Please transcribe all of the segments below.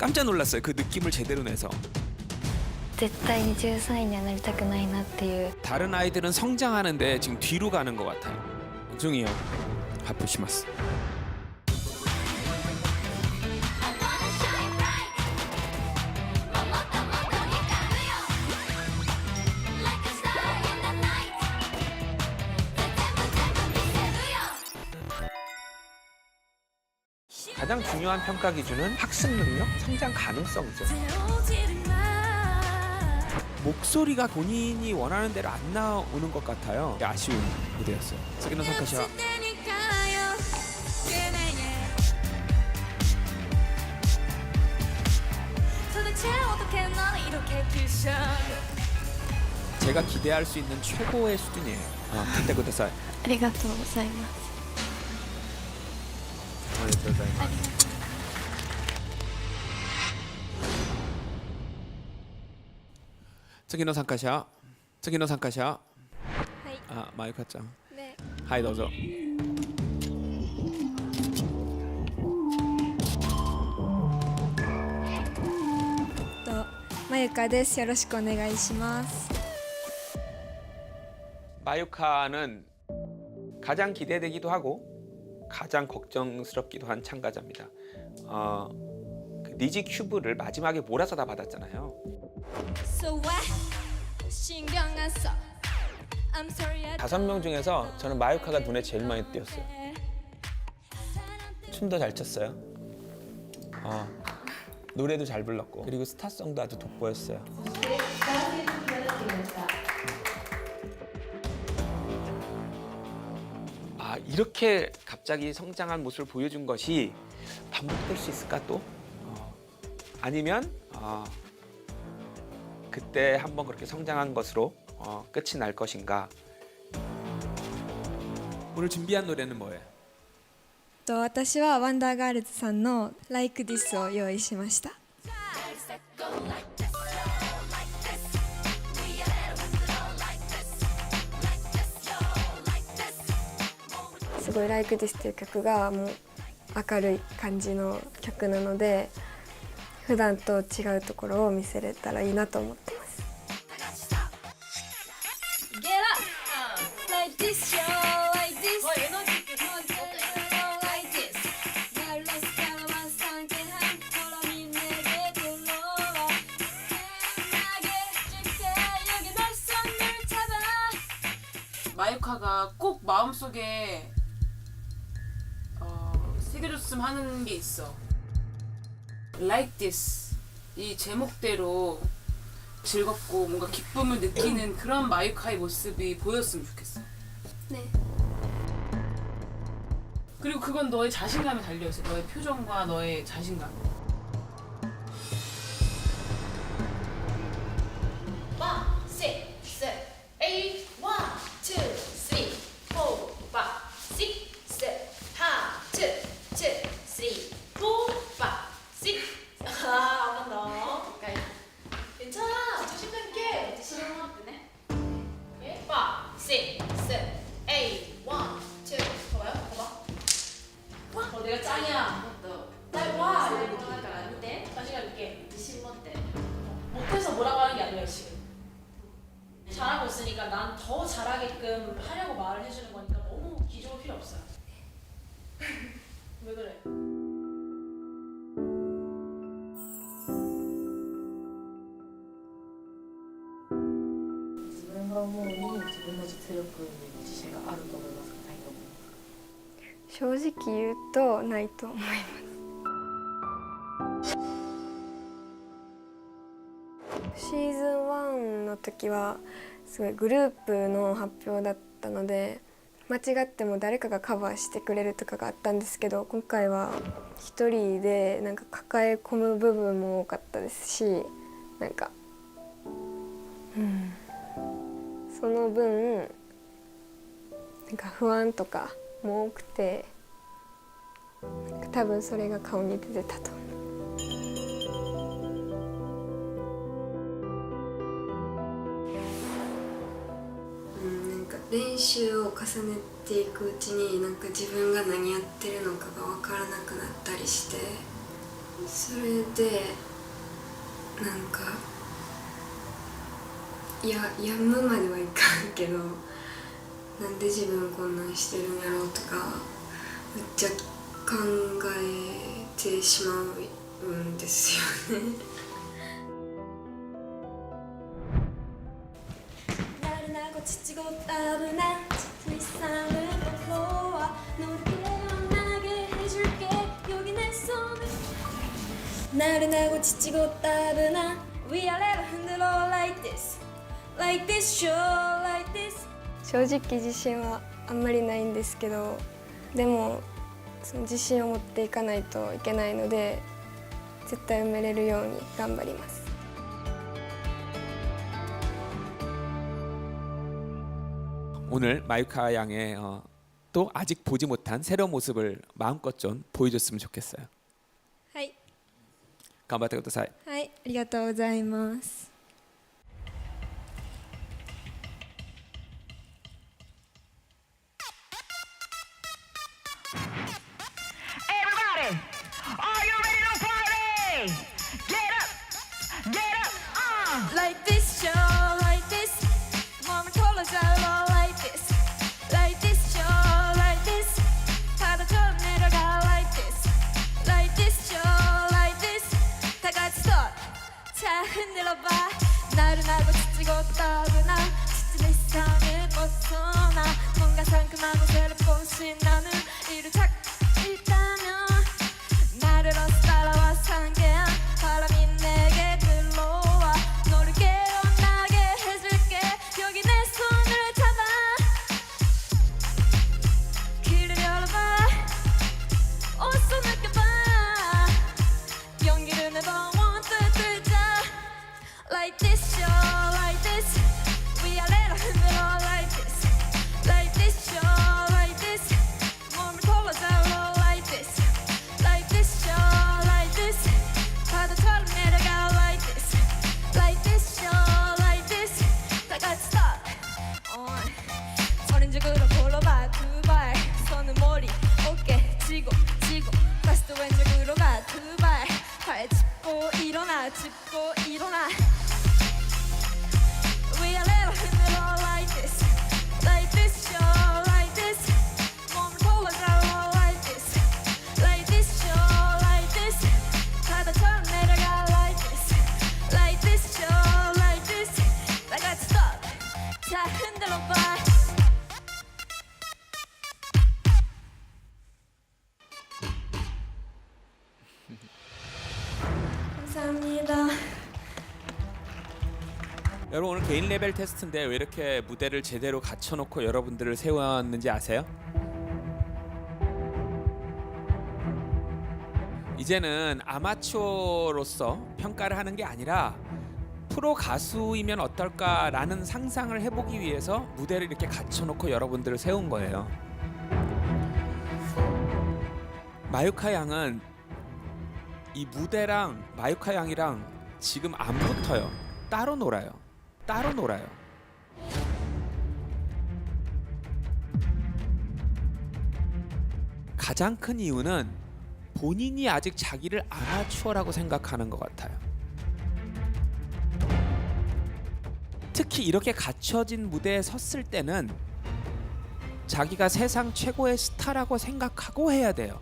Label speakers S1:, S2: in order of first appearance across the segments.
S1: 깜짝 놀랐어요. 그 느낌을 제대로 내서.
S2: 絶対に13位にはなりたくないなっていう
S1: 다른 아이들은 성장하는데 지금 뒤로 가는 것 같아요. 중이요. 하프시마스. 가장 중요한 평가 기준은 학습 능력, 성장 가능성이죠. 목소리가 본인이 원하는 대로 안 나오는 것 같아요. 아쉬운 무대였어요. 스기노 상카시와 제가 기대할 수 있는 최고의 수준이에요. 그때 그때
S2: ありがとうございます
S1: 次の参加者次の参加者
S3: はい
S1: マユカちゃん
S3: ね
S1: はいどうぞ
S3: まゆかですよろしくお願いします
S1: 마유카는 가장 기대되기도 하고 가장 걱정스럽기도 한 참가자입니다. 그 니지 큐브를 마지막에 몰아서 다 받았잖아요.
S3: So what? 신경 안 써. I'm sorry.
S1: 5명 중에서 저는 마유카가 눈에 제일 많이 띄었어요. 춤도 잘 췄어요. 노래도 잘 불렀고 그리고 스타성도 아주 돋보였어요. 이렇게 갑자기 성장한 모습을 보여준 것이 반복될 수 있을까 또? 아니면 그때 한번 그렇게 성장한 것으로 끝이 날 것인가? 오늘 준비한 노래는 뭐예요?
S3: 私はワンダーガールズさんの Like This を用意しました。すごい Like This という曲がもう明るい感じの曲なので、普段と違うところを見せれたらいいなと思ってます。Get up! Like this, yo, like this.
S4: 마유카가 꼭 마음속에 새겨줬으면 하는 게 있어. Like this 이 제목대로 즐겁고 뭔가 기쁨을 느끼는 그런 마유카의 모습이 보였으면 좋겠어.
S3: 네.
S4: 그리고 그건 너의 자신감에 달려있어. 너의 표정과 너의 자신감.
S5: 잘하고 있으니까 난 더 잘하게끔 하려고 말을 해주는 거니까 너무 기죽을 필요 없어요. 왜 그래?
S6: 自分が思うに自分の実力に自信があると思いますか、ないと思いますか。
S3: 正直言うとないと思います。シーズン1の時はすごいグループの発表だったので間違っても誰かがカバーしてくれるとかがあったんですけど、今回は一人でなんか抱え込む部分も多かったですし、なんか、その分なんか不安とかも多くて、なんか多分それが顔に出てたと思う。練習を重ねていくうちになんか自分が何やってるのかが分からなくなったりして、それでなんかやむまではいかんけど、なんで自分こんなんしてるんやろうとかめっちゃ考えてしまうんですよね。나른하고 지치고 따분한 일상을 벗어와 너를 깨어나게 해줄게 여기 내 손을. 나른하고 지치고 따분한 위아래로 흔들어 like this like this show like this. 正直自信はあんまりないんですけど、でもその自信を持っていかないといけないので絶対埋めれるように頑張ります。
S1: 오늘 마유카 양의 또 아직 보지 못한 새로운 모습을 마음껏 좀 보여줬으면 좋겠어요.
S3: はい、
S1: 頑張ってください.
S3: はい、ありがとうございます。
S7: Everybody, are you ready to party? Get up,
S3: Like this show like this 몸을 돌려서 like this like this show like this 파도처럼 내려가 like this like this show like this 다 같이 start 자 흔들어봐 나른하고 지치고 떠오르나 지친 일상을 벗어나 뭔가 상큼하고 새롭고 신나는 일을 찾고 있다면 나를 어서 따라와 상쾌한 바람이 내게 들러와 너를 깨어나게 해줄게 여기 내 손을 잡아 길을 열어봐 어서 느껴봐 용기를 내봐 one two three 자 like this show like this 위아래로 흔들어 like this like this show like this 몸을 돌려서 like this like this show like this 파도처럼 내려가 like this like this show like this 다 같이 stop 오른쪽으로 굴러봐 두 발 손은 머리 어깨 쥐고 다시 또 왼쪽으로 가 두 발 팔 짚고 일어나 위아래로 흔들어 like this like this show like this 몸을 돌려서 like this like this show like this 바다처럼 내려가 like this like this show like this 다 같이 stop 자 흔들어봐. 감사합니다.
S1: 여러분 오늘 개인 레벨 테스트인데 왜 이렇게 무대를 제대로 갖춰놓고 여러분들을 세웠는지 아세요? 이제는 아마추어로서 평가를 하는 게 아니라 프로 가수이면 어떨까라는 상상을 해보기 위해서 무대를 이렇게 갖춰놓고 여러분들을 세운 거예요. 마유카 양은 이 무대랑 마유카 양이랑 지금 안 붙어요. 따로 놀아요. 가장 큰 이유는 본인이 아직 자기를 아마추어라고 생각하는 것 같아요. 특히 이렇게 갖춰진 무대에 섰을 때는 자기가 세상 최고의 스타라고 생각하고 해야 돼요.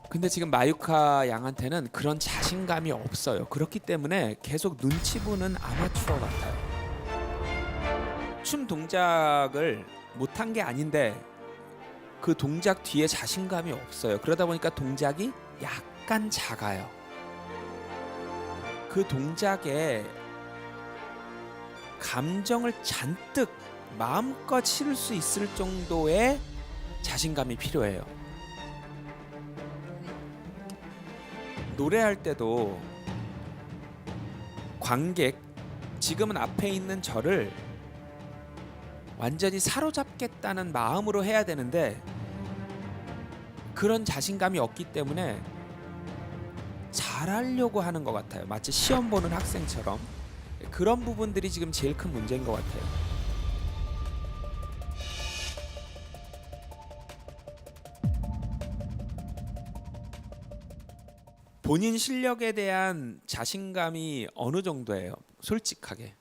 S1: 근데 지금 마유카 양한테는 그런 자신감이 없어요. 그렇기 때문에 계속 눈치 보는 아마추어 같아요. 춤 동작을 못한 게 아닌데 그 동작 뒤에 자신감이 없어요. 그러다 보니까 동작이 약간 작아요. 그 동작에 감정을 잔뜩 마음껏 실을 수 있을 정도의 자신감이 필요해요. 노래할 때도 관객, 지금은 앞에 있는 저를 완전히 사로잡겠다는 마음으로 해야 되는데 그런 자신감이 없기 때문에 잘하려고 하는 것 같아요. 마치 시험 보는 학생처럼. 그런 부분들이 지금 제일 큰 문제인 것 같아요. 본인 실력에 대한 자신감이 어느 정도예요? 솔직하게.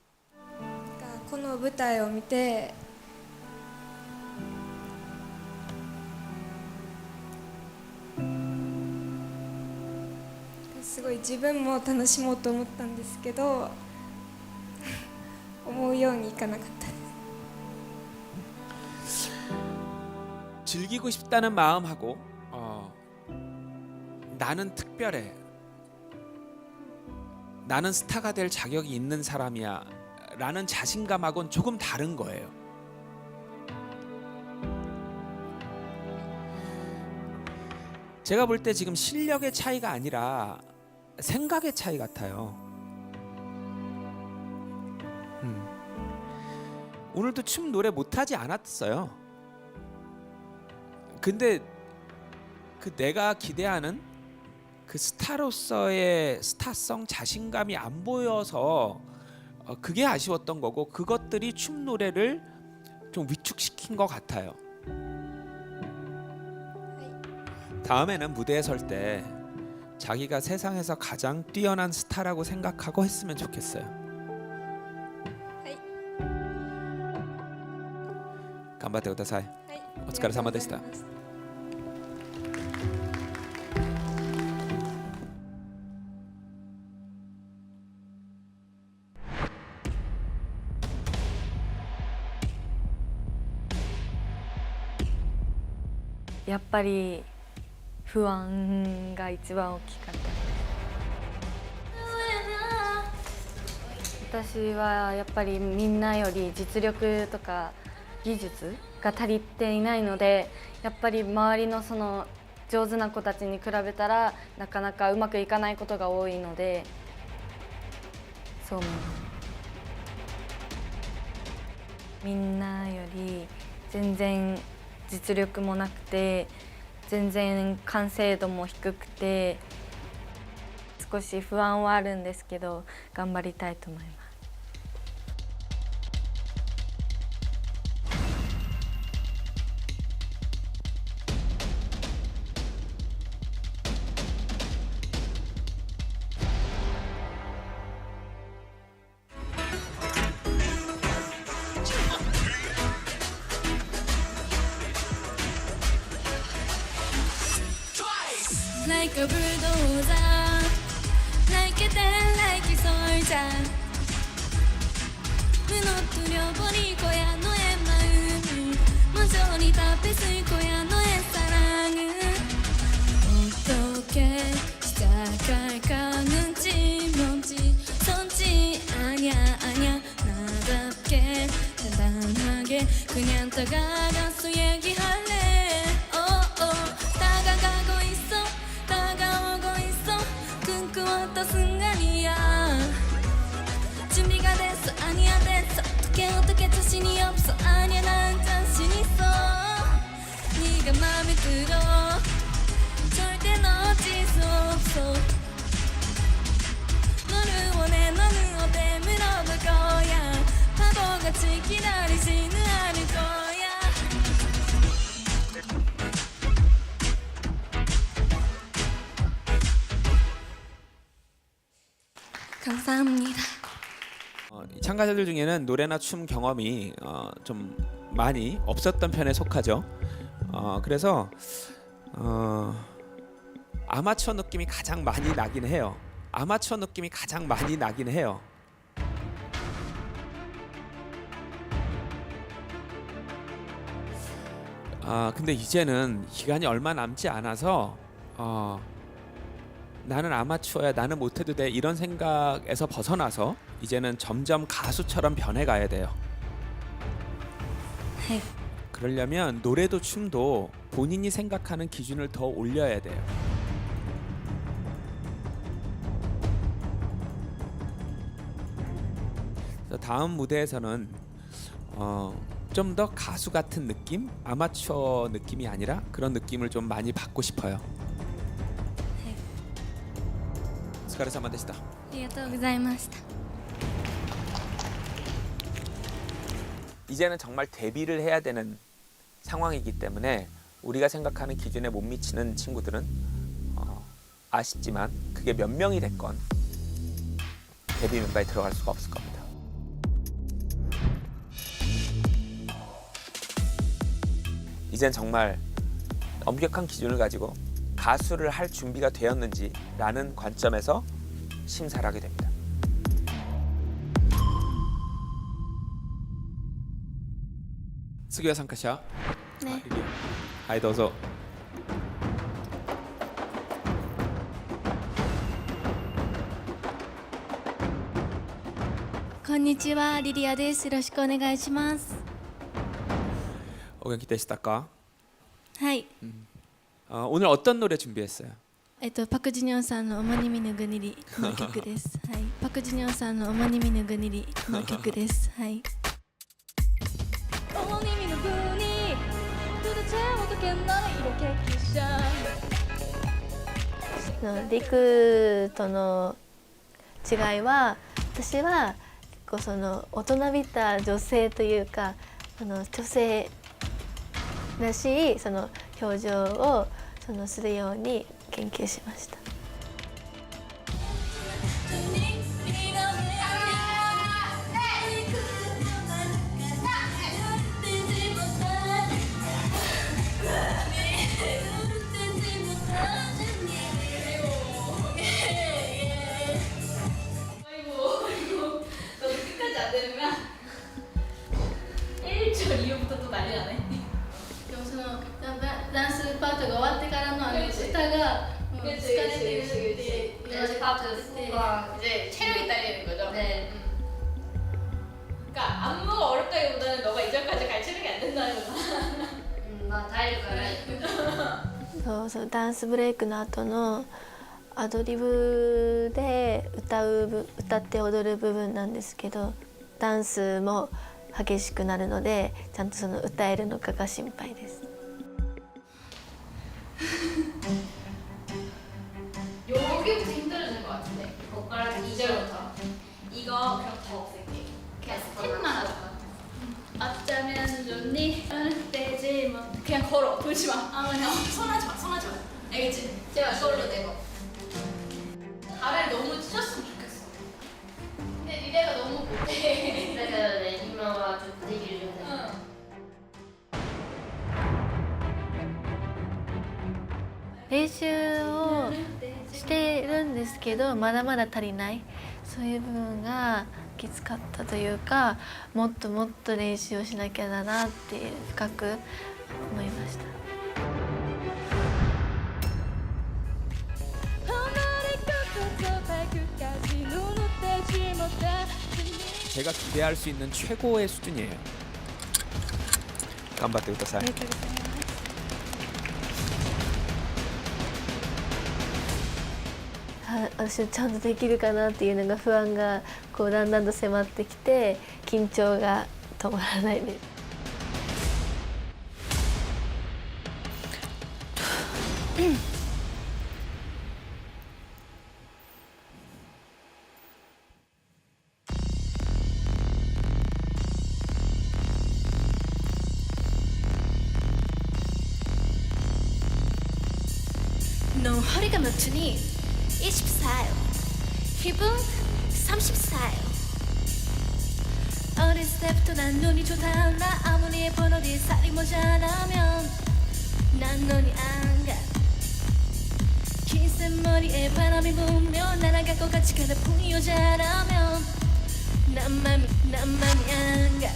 S3: この舞台を見てすごい自分も楽しもうと思ったんですけど思うようにいかなかったです
S1: 즐기고 싶다는 마음하고 나는 특별해, 나는 스타가 될 자격이 있는 사람이야 라는 자신감하고는 조금 다른 거예요. 제가 볼 때 지금 실력의 차이가 아니라 생각의 차이 같아요. 오늘도 춤 노래 못하지 않았어요. 근데 그 내가 기대하는 그 스타로서의 스타성, 자신감이 안 보여서 그게 아쉬웠던 거고, 그것들이 춤 노래를 좀 위축시킨 것 같아요. 다음에는 무대에 설 때 자기가 세상에서 가장 뛰어난 스타라고 생각하고 했으면 좋겠어요. 간바테 오다사이. お疲れ様でした。
S2: やっぱり不安が一番大きかったです。私はやっぱりみんなより実力とか技術が足りていないので、やっぱり周りのその上手な子たちに比べたらなかなかうまくいかないことが多いので、そう思います。みんなより全然実力もなくて、全然完成度も低くて、少し不安はあるんですけど頑張りたいと思います。
S8: Like a bulldozer, like a ten, like a soldier. 무너뜨려 버릴 거야 너의 마음을. 모조리 다 뺏을 거야 너의 사랑을. 어떻게 시작할까 눈치 없지 손짓 아냐 아냐 나답게 단단하게 그냥 다가가서 얘기할래. 다가가고 있어 다가오고 있어 꿈꾸었던 순간이야. 준비가 됐어 아니야 됐어 어떻게 자신이 없어 아니야 난 자신 있어. 네가 맘에 들어 절대 놓칠 수 없어. 너를 원해 너는 어때 물어볼 거야. 바보같이 기다리지는 않을 거야. 감사합니다.
S1: 참가자들 중에는 노래나 춤 경험이 좀 많이 없었던 편에 속하죠. 그래서 아마추어 느낌이 가장 많이 나긴 해요. 아마추어 느낌이 가장 많이 나긴 해요. 근데 이제는 기간이 얼마 남지 않아서 나는 아마추어야 나는 못해도 돼 이런 생각에서 벗어나서 이제는 점점 가수처럼 변해가야 돼요.
S2: 네.
S1: 그러려면 노래도 춤도 본인이 생각하는 기준을 더 올려야 돼요. 그래서 다음 무대에서는 좀 더 가수 같은 느낌? 아마추어 느낌이 아니라 그런 느낌을 좀 많이 받고 싶어요. お疲れ様でした。
S8: ありがとうございました。
S1: 이제는 정말 데뷔를 해야 되는 상황이기 때문에 우리가 생각하는 기준에 못 미치는 친구들은 아쉽지만 그게 몇 명이 됐건 데뷔 멤버에 들어갈 수가 없을 겁니다. 이젠 정말 엄격한 기준을 가지고 가수를 할 준비가 되었는지라는 관점에서 심사를 하게 됩니다. 스기와参加者
S8: 네.
S1: はいどうぞ。
S8: こんにちは、リリアです。よろしくお願いします。
S1: お元気でしたか？
S8: はい。
S1: 오늘 어떤 노래 준비했어요?
S8: パクジュニョンさんのおもにみぬぐにりの曲です。はい。パクジュニョンさんのおもにみぬぐにりの曲です。はい。
S9: リクとの違いは、私は結構その大人びた女性というか、女性らしいその表情をするように研究しました。
S8: ダンスパートが終わってからの歌がもう疲れてるって言われて이제 체력이 딸리는 거죠. 네. 그러니까 안무가 어렵다기보다는 너가 이전까지 갈 체력이 안 된다는 거다. 다리가
S9: そうダンスブレイクの後のアドリブで歌って踊る部分なんですけど、ダンスも激しくなるのでちゃんと歌えるのかが心配です。
S8: 여기부터 힘들어지는 것 같은데. 이제부터. 이거 그럼 더 없앨게. 그냥 스텝만 하자. 어쩌면 좋니? 떼지 뭐. 그냥 걸어. 돌지 마. 그냥 손하지 마. 손하지 마. 알겠지? 제가 이걸로 내고. 다리를 너무 찢었으면 좋겠어. 근데 니네가 너무 못해. 네, 이마와 좀 되기를 좀 해.
S9: 練習をしてるんですけど、まだまだ足りない、そういう部分がきつかったというか、もっともっと練習をしなきゃだなって深く思いました。
S1: 제가 기대할 수 있는 최고의 수준이에요.頑張ってください.
S9: 아, 私ちゃんとできるかなっていうのが不安がだんだんと迫ってきて、緊張が止まらないです。
S8: 너 허리가 몇 층이? 24요. 힙은 34요. 어렸을 때부터 난 눈이 좋다. 나 아무리 예쁜 어디 살이 모자라면 난 눈이 안 가. 긴 머리에 바람이 불면 날아갈 것 같이 가다픈 여자라면 난 맘이 안 가.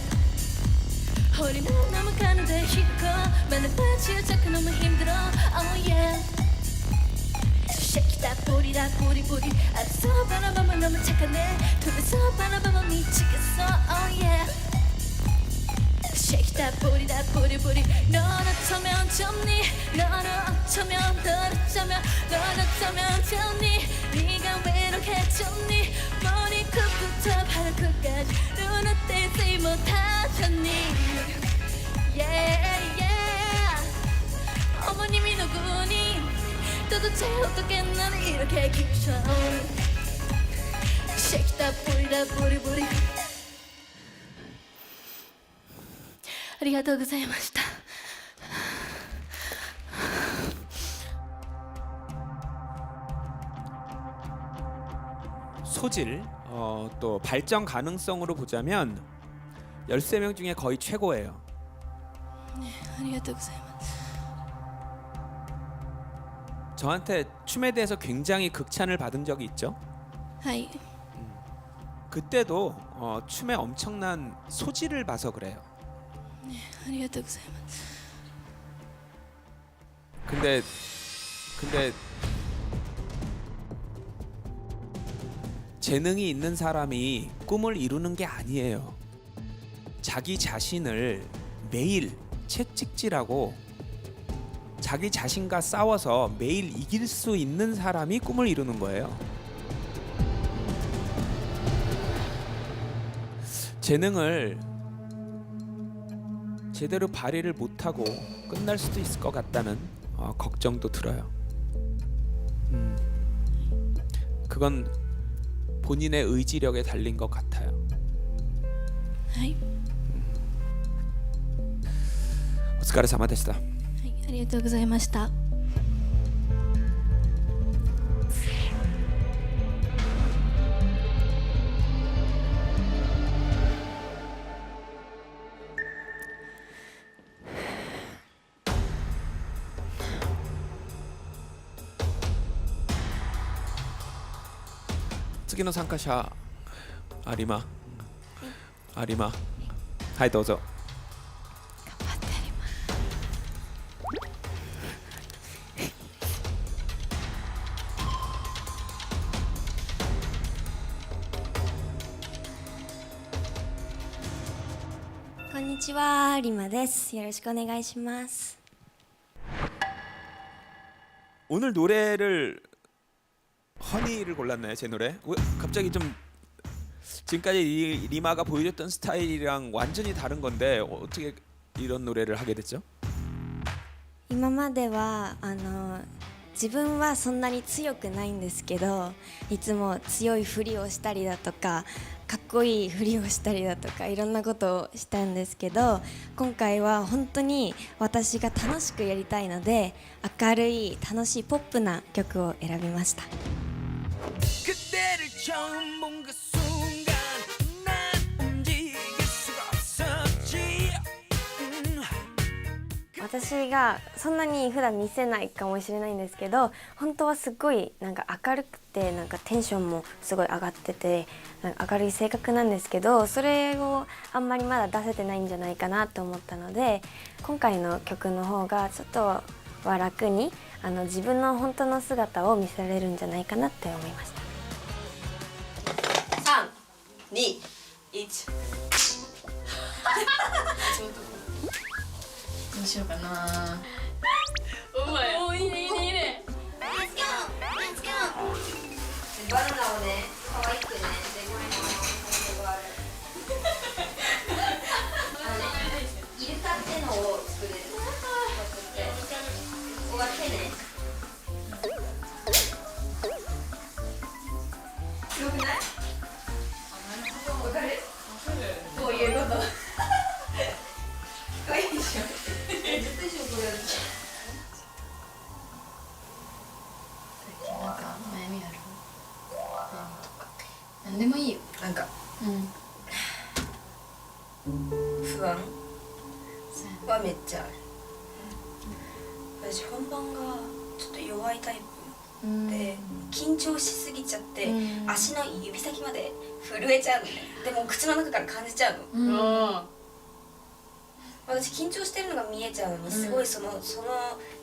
S8: 허리는 너무 가는데 힘껏 많은 바지에 자꾸 너무 힘들어. Oh yeah. Shake that booty, that booty, booty. 알았어, 바라보면 너무 착하네. 둘이서 바라보면 미치겠어, oh yeah. Shake that booty, 너는 어쩌면 좋니? 너는 어쩌면 좋니? 네가 왜 이렇게 좋니? 머리끝부터 발끝까지 눈을 떼지 못하셨니? Yeah, yeah. 어머님이 누구니? 도대체 어떻게 나를 이렇게 키우셔? Shake that booty. ありがとうございました。
S1: 소질, 또 발전 가능성으로 보자면 13명 중에 거의 최고예요.
S8: ありがとうございます
S1: 저한테 춤에 대해서 굉장히 극찬을 받은 적이 있죠.
S8: はい
S1: 그때도 춤에 엄청난 소질을 봐서 그래요.
S8: ありがとうございます
S1: 근데 재능이 있는 사람이 꿈을 이루는 게 아니에요. 자기 자신을 매일 채찍질하고 자기 자신과 싸워서 매일 이길 수 있는 사람이 꿈을 이루는 거예요. 재능을 제대로 발휘를 못하고 끝날 수도 있을 것 같다는 걱정도 들어요. 그건 본인의 의지력에 달린 것 같아요.
S8: はい
S1: お疲れ様でした。
S8: はいありがとうございました
S1: 次の参加者有馬はいどうぞ。
S8: 頑張ってあります
S10: こんにちは、リマです。よろしくお願いします。
S1: 오늘 노래를 허니를 골랐나요? 제 노래? 왜 갑자기 좀 지금까지 리마가 보여줬던 스타일이랑 완전히 다른 건데 어떻게 이런 노래를 하게 됐죠?
S10: 今までは自分はそんなに強くないんですけど、いつも強いふりをしたりだとか、かっこいいふりをしたりだとか、いろんなことをしたんですけど、今回は本当に私が楽しくやりたいので、明るい楽しいポップな曲を選びました。
S1: 그때를 처음 본 그 순간 난 움직일 수가 없었지.
S2: 私がそんなに普段見せないかもしれないんですけど、本当はすごいなんか明るくてなんかテンションもすごい上がってて明るい性格なんですけど、それをあんまりまだ出せてないんじゃないかなと思ったので、今回の曲の方がちょっとは楽に自分の本当の姿を見せられるんじゃないかなって思いました。
S6: 3、2、1どうしようかな
S8: お前おいいねいいねいいね
S10: Let's go! Let's go! バナナをね、可愛くね、デコレーションさせてもらう。イルカってのを作れる。ここが手ね。よくない？わかる？こういうこと。可愛いでしょ。絶対しょこれやる。
S6: なんか悩みある？悩みとか何でもいいよ。
S3: なんか不安はめっちゃある。私本番がちょっと弱いタイプで緊張しすぎちゃって足の指先まで震えちゃうのね。でも口の中から感じちゃうの。私緊張してるのが見えちゃうのにすごいその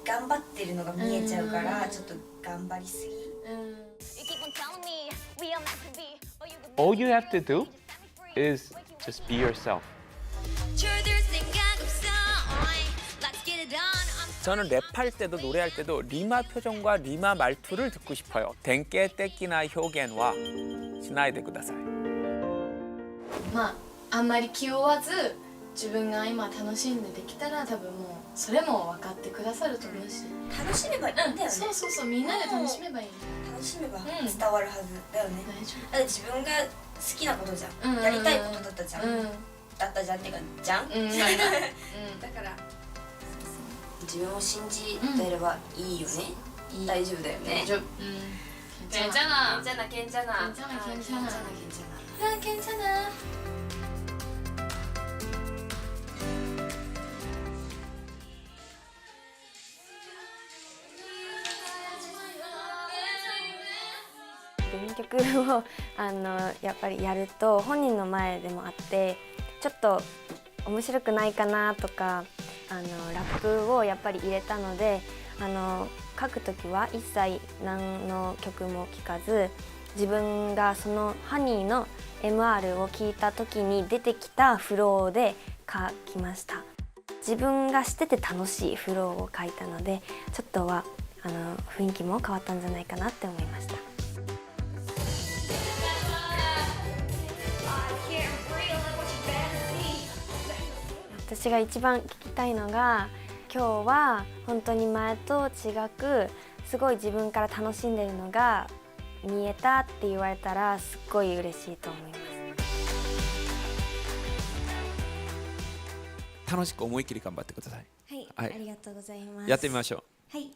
S3: 頑張ってるのが見えちゃうからちょっと頑張りすぎ。
S11: All you have to do is just be yourself.
S1: 저는 랩할 때도 노래할 때도 리마 표정과 리마 말투를 듣고 싶어요. 덴께 떼끼나 효겐와 시나이데 쿠다사이.
S6: まああんまり気負わず自分が今楽しんでできたら多分もうそれも分かってくださると思うし、
S3: 楽しめばいいんだよね。
S6: そうそうそう、みんなで楽しめばいい。
S3: 楽しめば伝わるはずだよね。
S6: 大丈
S3: だって自分が好きなことじゃん。
S6: 夫。
S3: やりたいことだったじゃん。
S6: うん。
S3: だったじゃんっていうかじゃん。
S6: うん。
S3: だから自分を信じてればいいよね。大丈夫だよね。
S6: 大丈夫。 괜찮아.
S2: 괜찮아 괜찮아
S6: 괜찮아, 괜찮아.
S2: 괜찮아
S6: 아, 괜찮아.
S3: 原曲をやっぱりやると本人の前でもあってちょっと面白くないかなとかラップをやっぱり入れたので書く時は一切何の曲も聴かず自分がそのハニーの MR を聞いた時に出てきたフローで書きました。自分がしてて楽しいフローを書いたのでちょっとは雰囲気も変わったんじゃないかなって思いました。私が一番聞きたいのが今日は本当に前と違くすごい自分から楽しんでるのが見えたって言われたらすっごい嬉しいと思います。
S1: 楽しく思い切り頑張ってください。
S10: はい、
S1: はい
S10: ありがとうございます。
S1: やってみましょう。
S10: はい、よ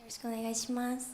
S10: ろしくお願いします。